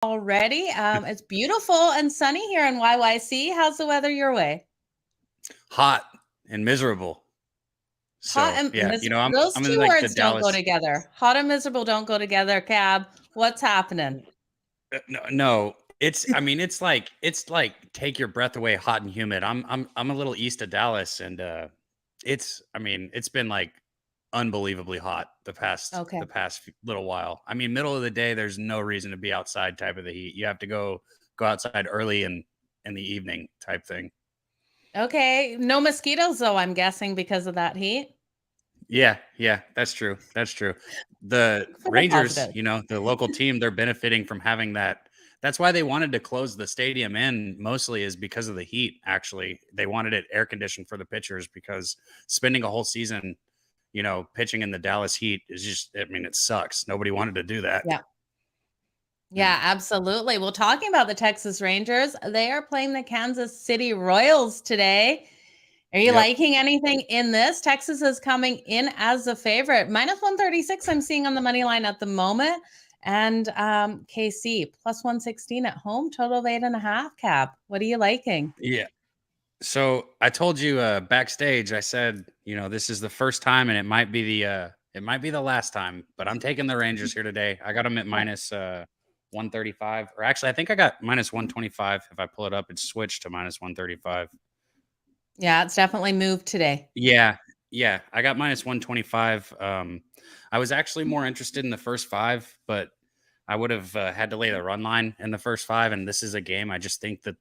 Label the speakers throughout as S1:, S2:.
S1: already. It's beautiful and sunny here in YYC. How's the weather your way?
S2: Hot and miserable.
S1: Hot
S2: So
S1: and
S2: yeah,
S1: miserable. Those
S2: I'm in
S1: two
S2: like the
S1: words don't go
S2: Dallas.
S1: together. Hot and miserable don't go together, Cab. What's happening?
S2: No, it's like take your breath away, hot and humid. I'm a little east of Dallas, and it's been like unbelievably hot
S1: Okay.
S2: the past little while. I mean, middle of the day, there's no reason to be outside type of the heat. You have to go outside early and in the evening type thing.
S1: Okay. No mosquitoes, though, I'm guessing, because of that heat.
S2: Yeah, that's true. That's true. The
S1: For the
S2: Rangers,
S1: positive.
S2: the local team, they're benefiting from having that. That's why they wanted to close the stadium in mostly is because of the heat, actually. They wanted it air conditioned for the pitchers because spending a whole season, pitching in the Dallas heat is just, I mean, it sucks. Nobody wanted to do that.
S1: Yeah.
S2: Yeah.
S1: Yeah, absolutely. Well, talking about the Texas Rangers, they are playing the Kansas City Royals today. Are you
S2: Yep.
S1: liking anything in this? Texas is coming in as a favorite. Minus 136, I'm seeing on the money line at the moment. And KC plus 116 at home, total of 8.5 cap. What are you liking?
S2: Yeah. So I told you backstage, I said, this is the first time and it might be the last time, but I'm taking the Rangers here today. I got them at
S1: Yeah.
S2: minus 135, or actually I think I got minus 125. If I pull it up, it's switched to minus 135.
S1: Yeah, it's definitely moved today.
S2: Yeah. Yeah. I got minus 125. I was actually more interested in the first five, but I would have had to lay the run line in the first five. And this is a game I just think that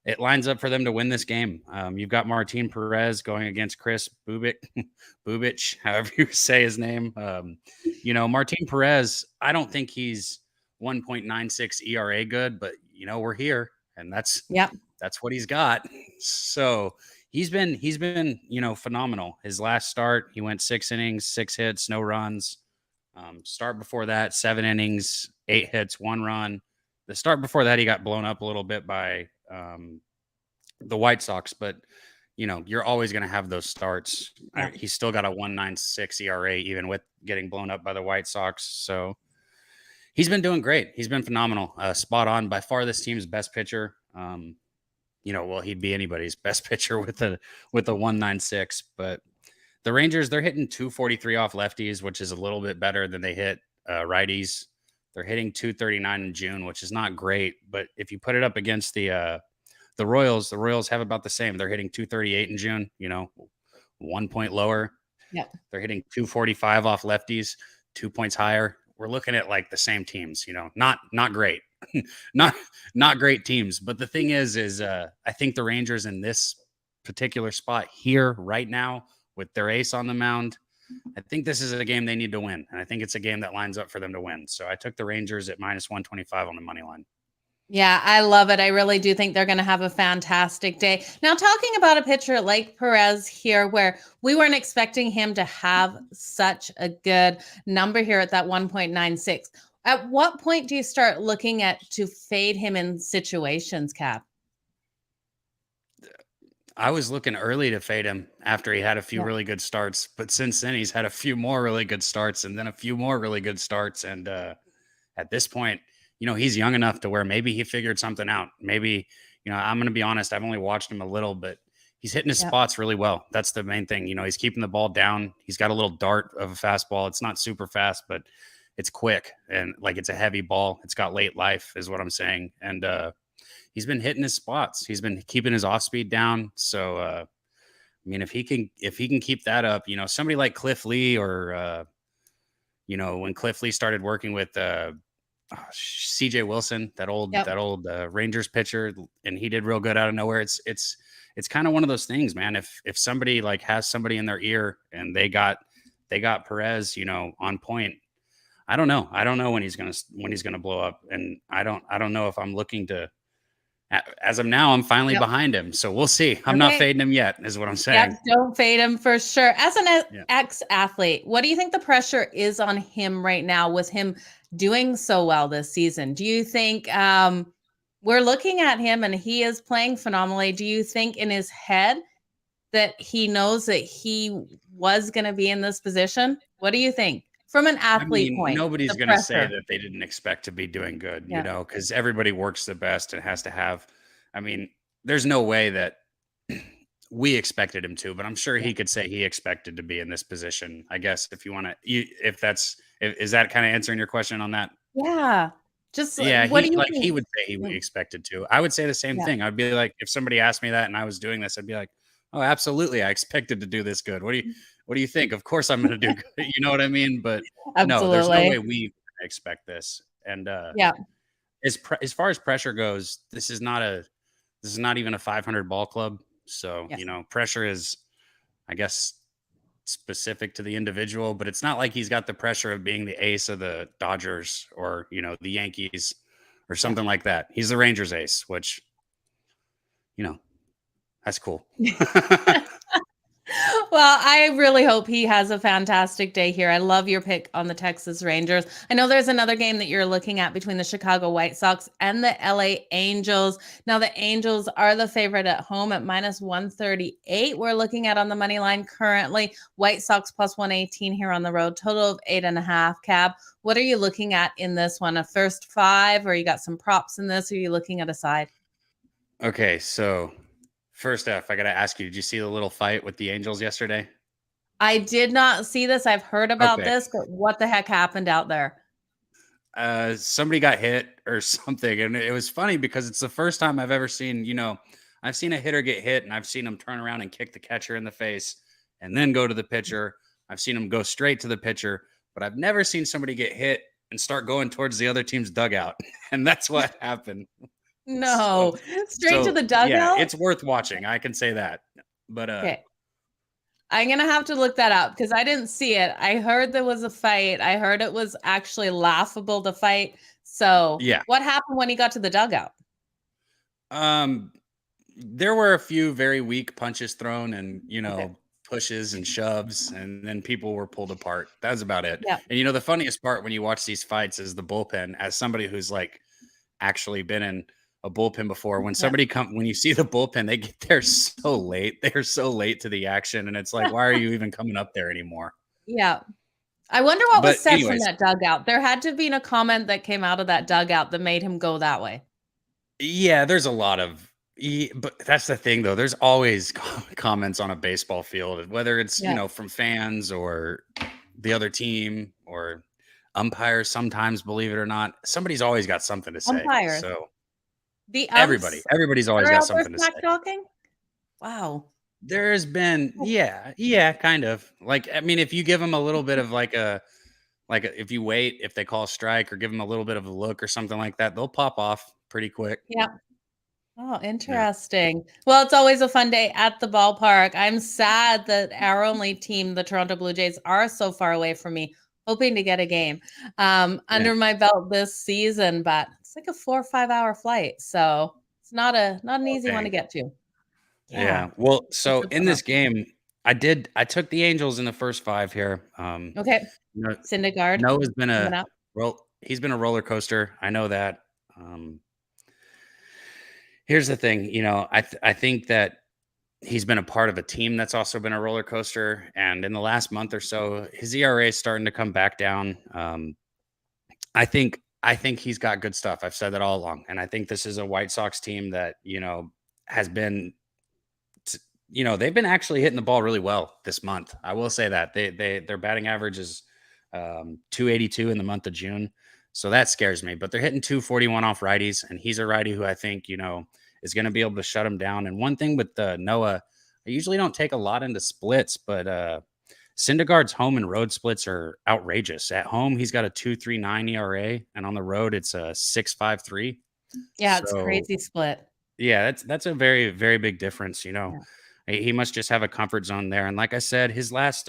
S2: it lines up for them to win this game. You've got Martin Perez going against Chris Bubich, however you say his name. Martin Perez, I don't think he's 1.96 ERA good, but we're here, and
S1: Yep.
S2: that's what he's got. So he's been phenomenal. His last start, he went 6 innings, 6 hits, no runs. Start before that, 7 innings, 8 hits, 1 run. The start before that, he got blown up a little bit by the White Sox, but you're always going to have those starts.
S1: Yeah.
S2: He's still got a 1.96 ERA, even with getting blown up by the White Sox. So he's been doing great. He's been phenomenal. Spot on. By far, this team's best pitcher. Well, he'd be anybody's best pitcher with a 1.96. But the Rangers, they're hitting 243 off lefties, which is a little bit better than they hit righties. They're hitting 239 in June, which is not great. But if you put it up against the Royals have about the same. They're hitting 238 in June, 1 point lower.
S1: Yep.
S2: They're hitting 245 off lefties, 2 points higher. We're looking at like the same teams, not great. not not great teams. But the thing is I think the Rangers in this particular spot here right now with their ace on the mound, I think this is a game they need to win. And I think it's a game that lines up for them to win. So I took the Rangers at minus 125 on the money line.
S1: Yeah, I love it. I really do think they're going to have a fantastic day. Now, talking about a pitcher like Perez here, where we weren't expecting him to have such a good number here at that 1.96. At what point do you start looking at to fade him in situations, Cap?
S2: I was looking early to fade him after he had a few
S1: Yeah.
S2: really good starts, but since then he's had a few more really good starts and then a few more really good starts. And at this point, he's young enough to where maybe he figured something out. Maybe, I'm going to be honest, I've only watched him a little, but he's hitting his
S1: Yeah.
S2: spots really well. That's the main thing. He's keeping the ball down. He's got a little dart of a fastball. It's not super fast, but it's quick and like it's a heavy ball. It's got late life, is what I'm saying. And he's been hitting his spots. He's been keeping his off speed down. So I mean, if he can keep that up, somebody like Cliff Lee or when Cliff Lee started working with CJ Wilson, that
S1: Yep.
S2: old Rangers pitcher, and he did real good out of nowhere. It's kind of one of those things, man. If somebody like has somebody in their ear and they got Perez, on point. I don't know. I don't know when he's gonna blow up, and I don't know if I'm looking to. As of now, I'm finally
S1: Yep.
S2: behind him, so we'll see. I'm not
S1: Okay.
S2: fading him yet, is what I'm
S1: Yep.
S2: saying.
S1: Don't fade him for sure. As an
S2: Yeah.
S1: ex-athlete, what do you think the pressure is on him right now with him doing so well this season? Do you think we're looking at him and he is playing phenomenally? Do you think in his head that he knows that he was going to be in this position? What do you think from an
S2: I
S1: athlete
S2: mean,
S1: point,
S2: nobody's
S1: the
S2: going to say
S1: pressure.
S2: that they didn't expect to be doing good,
S1: Yeah.
S2: because everybody works the best and has to have. I mean, there's no way that we expected him to, but I'm sure
S1: Yeah.
S2: he could say he expected to be in this position. I guess if you want to, if that's, is that kind of answering your question on that?
S1: Yeah. Just
S2: Yeah,
S1: what do you
S2: he
S1: think?
S2: would say he
S1: Mm,
S2: expected to. I would say the same
S1: yeah.
S2: thing. I'd be like, if somebody asked me that and I was doing this, I'd be like, oh, absolutely, I expected to do this good. What do you think? Of course, I'm going to do good. You know what I mean? But no, there's no way
S1: Absolutely.
S2: we expect this. And
S1: Yeah.
S2: as far as pressure goes, this is not even a 500 ball club. So
S1: Yes.
S2: pressure is, I guess, specific to the individual, but it's not like he's got the pressure of being the ace of the Dodgers or, the Yankees or
S1: Yeah.
S2: something like that. He's the Rangers ace, which, you know, that's cool.
S1: Well, I really hope he has a fantastic day here. I love your pick on the Texas Rangers. I know there's another game that you're looking at between the Chicago White Sox and the LA Angels. Now, the Angels are the favorite at home at minus 138. We're looking at on the money line currently. White Sox plus 118 here on the road, total of 8.5. Cab, what are you looking at in this one? A first five, or you got some props in this? Or are you looking at a side?
S2: Okay, so first off, I got to ask you, did you see the little fight with the Angels yesterday?
S1: I did not see this. I've heard about
S2: Okay.
S1: this, but what the heck happened out there?
S2: Somebody got hit or something, and it was funny because it's the first time I've ever seen, I've seen a hitter get hit, and I've seen him turn around and kick the catcher in the face, and then go to the pitcher. I've seen him go straight to the pitcher, but I've never seen somebody get hit and start going towards the other team's dugout, and that's what happened. So,
S1: No, straight to
S2: so
S1: the
S2: yeah,
S1: dugout?
S2: it's worth watching. I can say that, but
S1: Okay. I'm gonna have to look that up because I didn't see it. I heard there was a fight. I heard it was actually laughable to fight. So,
S2: yeah.
S1: what happened when he got to the dugout?
S2: Um, there were a few very weak punches thrown and,
S1: Okay.
S2: pushes and shoves, and then people were pulled apart. That was about it.
S1: Yeah.
S2: And the funniest part when you watch these fights is the bullpen. As somebody who's like actually been in a bullpen before,
S1: Yeah.
S2: when you see the bullpen, they get there so late. They're so late to the action, and it's like, why are you even coming up there anymore?
S1: Yeah. I wonder what was
S2: But
S1: said from
S2: anyways,
S1: that dugout. There had to have been a comment that came out of that dugout that made him go that way.
S2: yeah, there's a lot of but that's the thing though. There's always comments on a baseball field, whether it's,
S1: Yeah.
S2: from fans or the other team or umpires sometimes, believe it or not. Somebody's always got something to say.
S1: Umpires.
S2: So
S1: The umps
S2: everybody's always
S1: are
S2: got
S1: out there
S2: something to
S1: smack
S2: say.
S1: talking? Wow.
S2: There's been yeah, kind of. Like, I mean, if you give them a little bit of if you wait, if they call a strike or give them a little bit of a look or something like that, they'll pop off pretty quick.
S1: Yeah. Oh,
S2: Yeah.
S1: interesting. Well, it's always a fun day at the ballpark. I'm sad that our only team, the Toronto Blue Jays, are so far away from me, hoping to get a game
S2: Yeah.
S1: under my belt this season, but it's like a 4 or 5 hour flight. So it's not an
S2: Oh,
S1: easy one to
S2: dang.
S1: get to. Yeah.
S2: Yeah. Well,
S1: It's
S2: so
S1: a
S2: in
S1: bummer.
S2: this game, I took the Angels in the first five here.
S1: Okay.
S2: You know,
S1: Syndergaard
S2: Noah's been
S1: coming
S2: a
S1: up.
S2: he's been a roller coaster. I know that. Here's the thing, I think that he's been a part of a team that's also been a roller coaster. And in the last month or so, his ERA is starting to come back down. I think he's got good stuff. I've said that all along, and I think this is a White Sox team that has been they've been actually hitting the ball really well this month. I will say that their batting average is 282 in the month of June, so that scares me. But they're hitting 241 off righties, and he's a righty who I think is going to be able to shut him down. And one thing with Noah, I usually don't take a lot into splits, but Syndergaard's home and road splits are outrageous. At home, he's got a 2.39 ERA, and on the road, it's a 6.53.
S1: Yeah, it's
S2: So
S1: crazy split.
S2: yeah, that's a very, very big difference.
S1: Yeah.
S2: He must just have a comfort zone there. And like I said, his last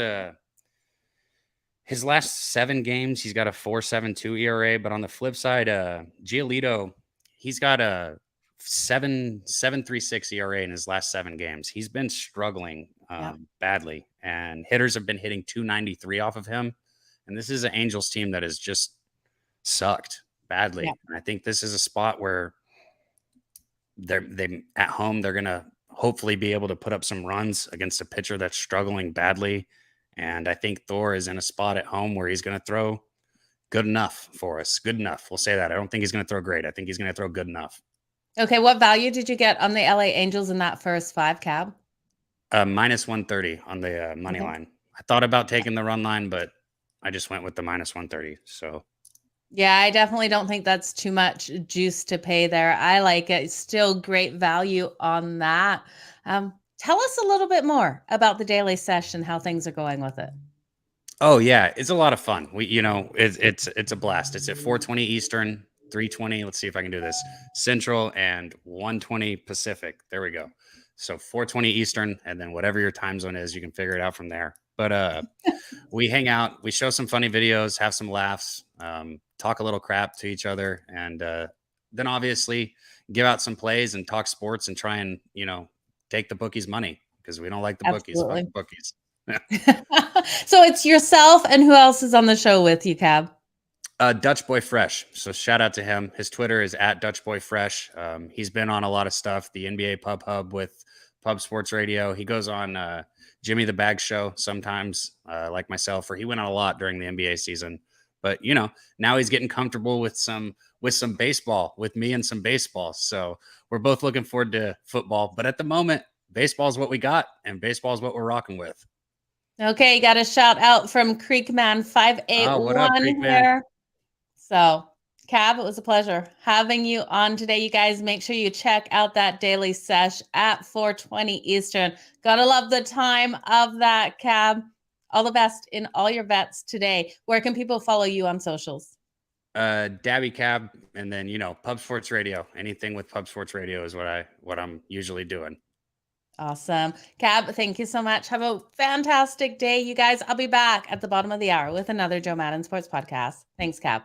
S2: 7 games, he's got a 4.72 ERA. But on the flip side, Giolito, he's got a 7.36 ERA in his last 7 games. He's been struggling
S1: Yeah.
S2: badly, and hitters have been hitting 293 off of him. And this is an Angels team that has just sucked
S1: Yeah.
S2: badly. And I think this is a spot where they at home they're gonna hopefully be able to put up some runs against a pitcher that's struggling badly. And I think Thor is in a spot at home where he's going to throw good enough for us. Good enough. We'll say that. I don't think he's going to throw great. I think he's going to throw good enough.
S1: Okay, what value did you get on the LA Angels in that first 5, Cab?
S2: Minus 130 on the money line. I thought about taking the run line, but I just went with the minus 130. So
S1: yeah, I definitely don't think that's too much juice to pay there. I like it. Still great value on that. Tell us a little bit more about the daily session, how things are going with it.
S2: oh yeah, it's a lot of fun. It's a blast. It's at 4:20 Eastern, 3:20. Let's see if I can do this. Central and 1:20 Pacific. There we go. So 4:20 Eastern, and then whatever your time zone is, you can figure it out from there. But we hang out, we show some funny videos, have some laughs, talk a little crap to each other, and then obviously give out some plays and talk sports and try and take the bookies' money because we don't like the bookies. Fuck
S1: Absolutely.
S2: the bookies.
S1: So it's yourself, and who else is on the show with you, Cab?
S2: Dutch Boy Fresh. So shout out to him. His Twitter is at Dutch Boy Fresh. He's been on a lot of stuff. The NBA Pub Hub with Pub Sports Radio. He goes on Jimmy the Bag Show sometimes, like myself, or he went on a lot during the NBA season. But now he's getting comfortable with some baseball, with me and some baseball. So we're both looking forward to football. But at the moment, baseball is what we got, and baseball is what we're rocking with.
S1: Okay, got a shout out from Creekman 581 here. So, Cab, it was a pleasure having you on today. You guys, make sure you check out that daily sesh at 4:20 Eastern. Gotta love the time of that, Cab. All the best in all your bets today. Where can people follow you on socials?
S2: Dabby Cab, and then Pub Sports Radio. Anything with Pub Sports Radio is what I'm usually doing.
S1: Awesome. Cab, thank you so much. Have a fantastic day, you guys. I'll be back at the bottom of the hour with another Joe Madden Sports Podcast. Thanks, Cab.